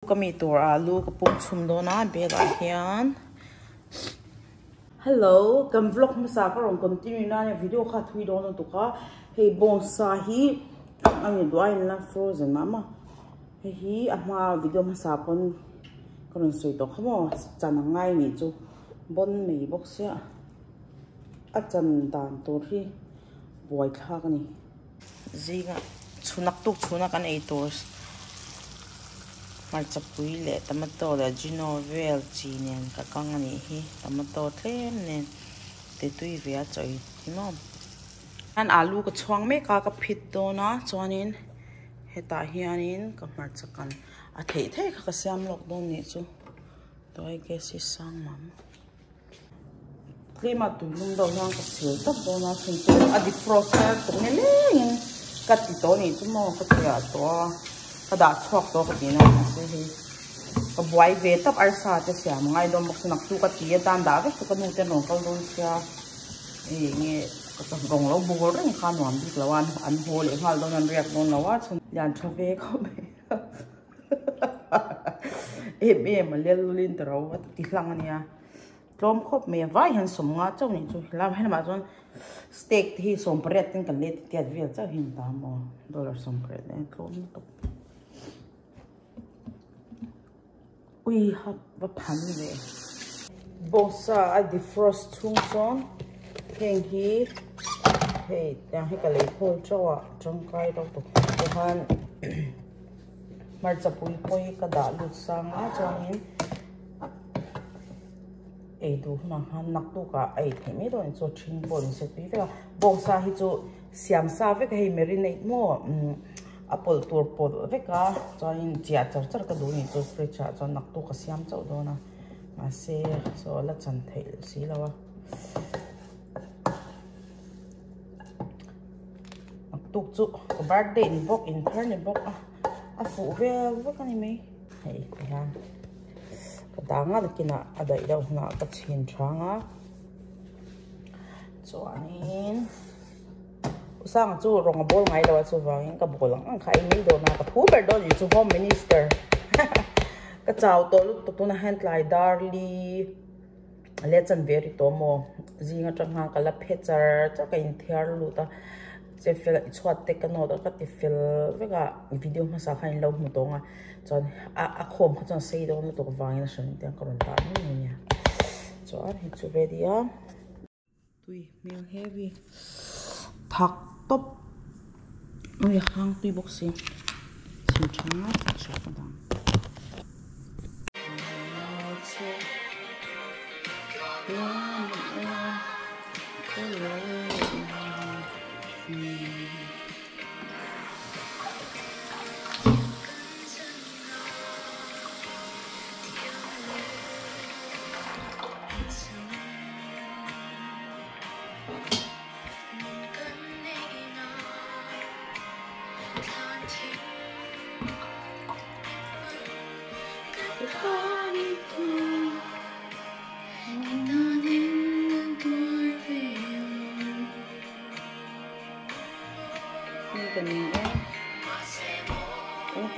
Kami tur alu kapung chum do na bela hian. Hello, kam vlog masa ka rong continue na video kha thui do na tuka. Hey bonsa hi ami duai na frozen mama. Hey ama video masa pon kon soi to khamo chana ngai ni chu bon mei box ya. A chan dan tur hi boy thak ni. Ziga chunak tuk chunak an 8 hours. Marcha puile tomato la ginovel chinen ka kangani hi tomato thlem nen te tui via choi timom an alu ka chuang me ka phit do na chuanin heta hianin ka marcha kan a thei thei ka siam lok don ni chu toi ke si sang mam klima tu lung do nang ka sil tak do na sin tu a di process tu ne le in ka ti to ni chu mo ka tia to kada chok to ka dina ase hi ka buai ve tap ar sa te siam ngai dom bok nak tu ka ti dan da ka ka nu te no kal don sia e nge ka rong lo bu gol ring khan wan dik lawan an hol e hal don an riak don lawa chun yan thave ko be e ma lelulin tro wat ti hlang ania trom khop me vai han som nga chaw ni chu lam hen ma chon steak hi som pret tin kan let ti advel cha hin ta mo dollar som pret e trom to we have a panny bossa at the frost chung son heng hi hey yang hi ka le phol chawa chang kai do to han marcha pui poi ka da lut sang a chanin ei du na han nak tu ka ei themi do in cho thing bon se pi ve bossa hi chu siam sa ve ka hi marinate mo apple tur pod veka chain chia char char ka duni to fridge cha chon nak tu ka siam chau do na ma se so la chan thei si lawa nak tu chu ko birthday ni bok in thar ni bok a fu vel vek ani me hei ha ka danga kina adai do na ka chin thanga chuanin sang chu rong bol ngai lo chu wangin ka bol ang khai mi do na ka thu ber do ni chu home minister ka chau to lu to na hand lai darli lechan very to mo jinga tang ha kala phechar cha ka in thiar lu ta che fel chhuat te ka no da ka ti fel veka video ma sa khain lo mu to nga chon a khom kha chon sei do na to wangin shan te ka ron ta ni nya chon hi chu ready ya tui meal heavy thak top oi hang tui boxing sim changa cha padang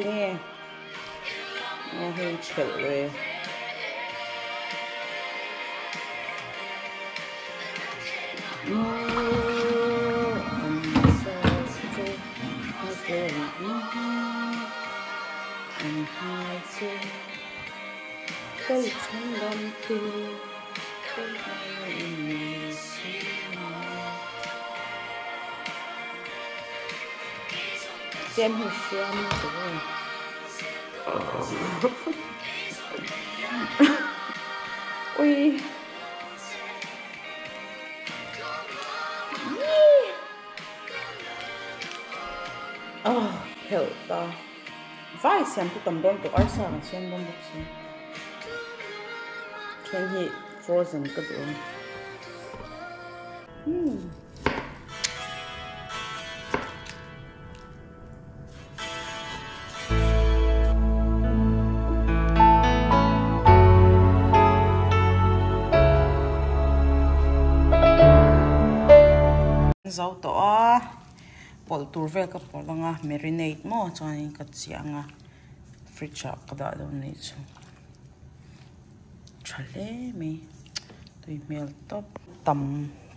nghe nó hơi chịu rồi xem hình xem rồi ui hiểu ta vai xem tu tầm đông tụi arsa là xem đông bốc xem chuyện gì frozen cái đồ dấu tỏ bol tur vel ka polanga marinate mo chuan ka chianga fridge ka da do ni chu chale mi tui mel top tam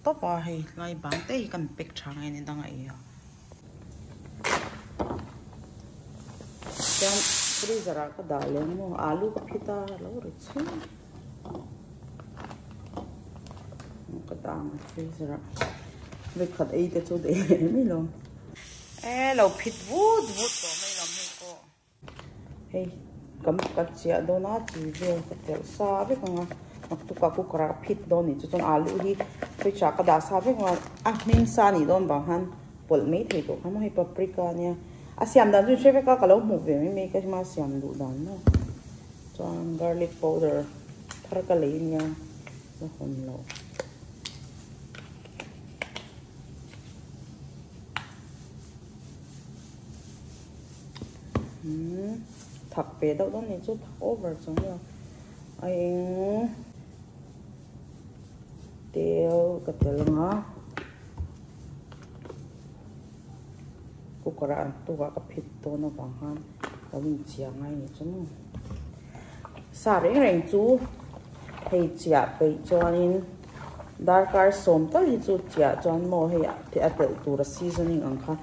top a hei lai bang te kan pek thang ai ni dang ai ya chan freezer ka da le mo alu ka phita lo ri chu ka dang freezer ve khat ei te chu de mi lo lo phit vut to mai lam hei ko hei kam ka chia do na chi ve ka tel sa ve ka nga mak tu ka ku kara phit do ni chu chon alu hi freezer ka da sa ve nga a min sa ni don bang han pol mei thei to kham hei paprika nia asiam dan ju cheve ka kalo mu ve mi me ka ma siam du dan no chon garlic powder thar ka le nia no hon lo thak pe đâu đó này chút over xong rồi anh tiêu cái tiêu ngó kukara tu wa ka phit to no bang han ka win chia ngai ni chu sa reng reng chu hei chia pe chuanin darkar som ta hi chu chia chuan mo hei te atel tur seasoning ang kha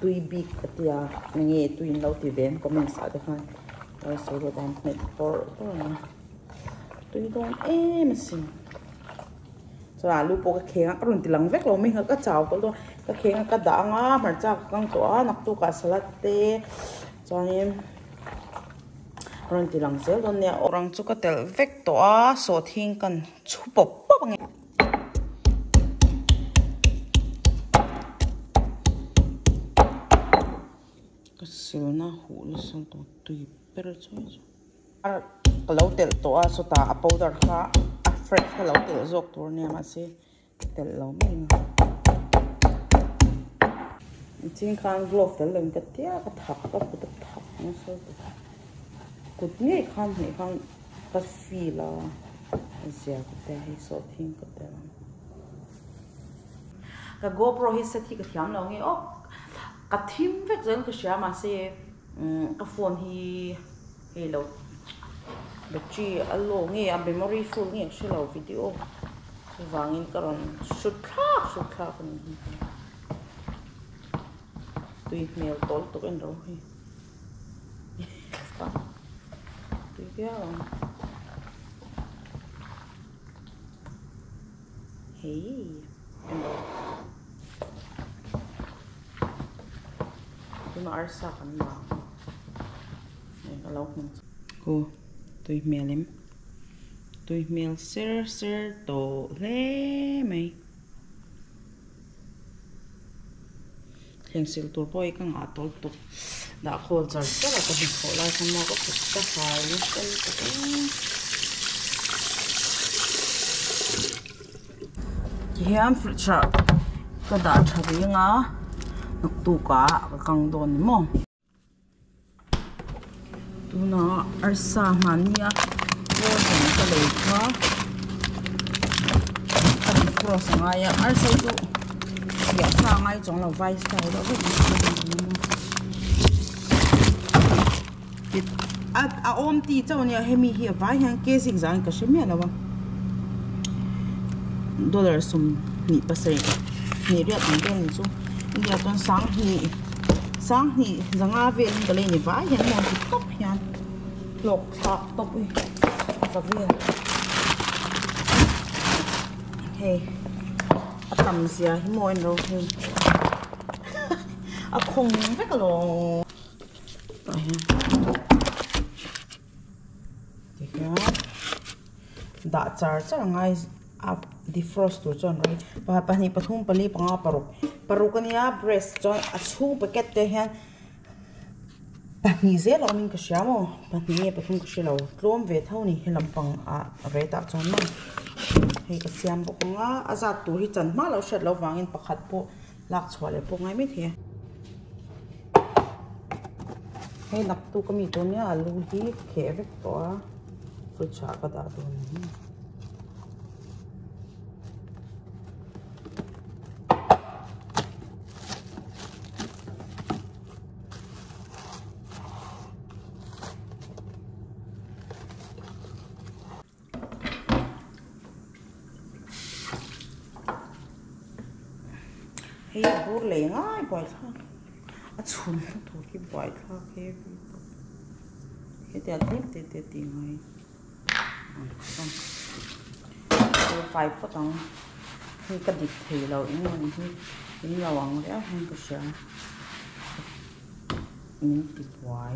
tui big katia nge tuin lo ti ven comment sa de khan ai so do dan net for tui don sim so alu po ka khenga karun tilang vek lo mi ka chaw ko do ka khenga ka da nga mar cha kang to a nak tu ka salad te chuanin ron tilang sel don ne orang chu ka tel vek to a so thing kan chu pop pop nge ka silna hu ni sang to tui per chu ar lo tel to a so ta powder kha fresh hello tel zok tur ne ma se tel lo mi chin khan glove tel leng ka tia ka thak ka put thak no so kut ni khan ka feel a sia ka te hi so thing ka te ka GoPro hi se thi ka thiam lo nge o ka thim vek zen ka sha ma se ka phone hi hello battery alo nge a memory full nge shilo video so wangin karon shoot kha kan tui mail tol to kan ro hi tui ya hey tu na arsa kan ba ne alo ko tui mel ser to le mai hengsil tur poi ka nga tol tu da khol char ta ka hi khola samo ko ta khai ni tel ta ki ham frucha ka da thabi nga nuk tu ka kang don mo tu na arsa mania ko jeng ka le kha an frost nga ya arsa tu ya sa ngai chong la vai style lo it a om ti chaw nia hemi hi vai hang ke sing zang ka shemia lawa dollar sum ni pasai ni ria ang den chu india ton sang hi zanga ve ka le ni vai hang mon ti top hian lok tha top ui ka ve hey tầm xìa hi mồi đâu thì không rất là thì cái đã char ngay defrost tu chọn rồi và pani pathum pali panga paruk ania breast chọn achu packet te hian pani ze lo min ka shamo pani pathum ka shilo tlom ve thau ni helam pang a re ta chọn ma hei ka siam bo nga azat tu hi chan ma lo shet lo wangin pakhat po lak chhuale po ngai mi the hei nak tu ka mi to nia alu hi khe vek to a fu cha ka da do ni Hey, bur le ngai boy tha. A chun to ki boy tha ke. He te atip te ngai. So 5 pa tang. Hi ka dik thei lo in mon hi. In lawang le hin ka sha. In ti boy.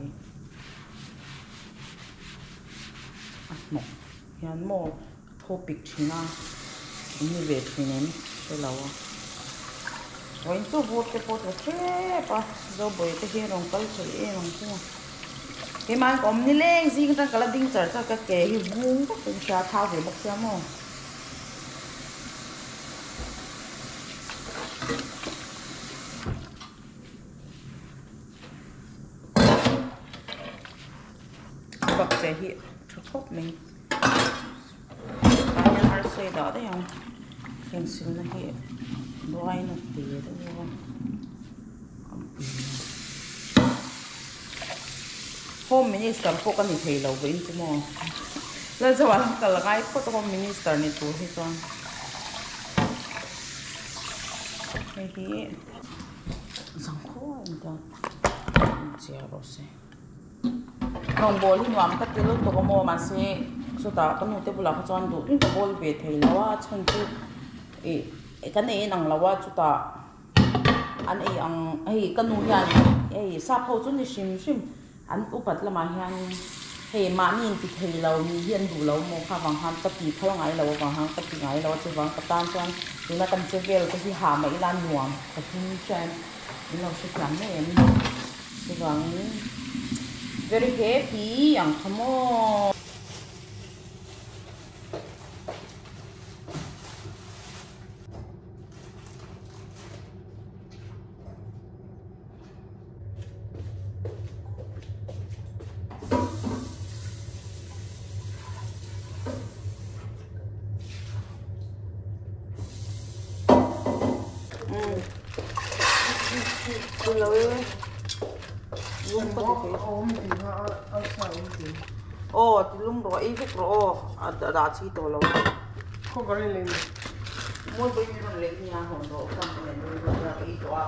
Mo. Hian mo topic china. Ini về thì ném cái lẩu rồi chỗ vót cái bột là thế pa rồi bởi cái kia rong câu chơi rong chung cái mà còn như lên gì người ta cái là đinh trở cho cái cái vuông các cái trà thao về bọc xem không bọc sẽ hiện cho khóc mình cá nhân ở xây đó đấy không hình sự là hiện đôi nó tía đấy không Home Minister po kami thailaw ba yun mo dahil sa walang kalakay po ito Home Minister nito ito hehe isang ko ito siya rose nung bol hinuam ka tilog to ko mo masi suta kanute bula ka chuan du ito bol be thailawa chun chu kan nang lawa chuta an ang kanu yan sa pho chun ni sim an upat lama hian he ma min ti theilaw ni hian du lo mo kha wang han tapi khala ngai lo wang han tapi ngai lo chu wang katan chuan tuna kan chevel ko hi ha ma ilan nuam ka hin chan lo se plan ne em chu wang very happy ang khamo oh tilung ro i vek ro da chi to lo ko gari le mo bo ni ron le nya ho ro kam le ro da i to a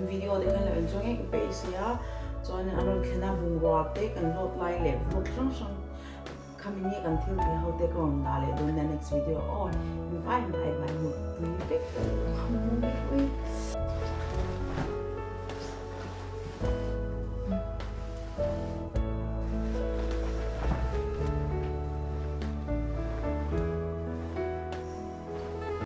video để kan learn chung cái base ya cho nên anh khana bung ro te kan lot lai le vlog sang coming ni kan thil bi how te kon da le don the next video on you find my perfect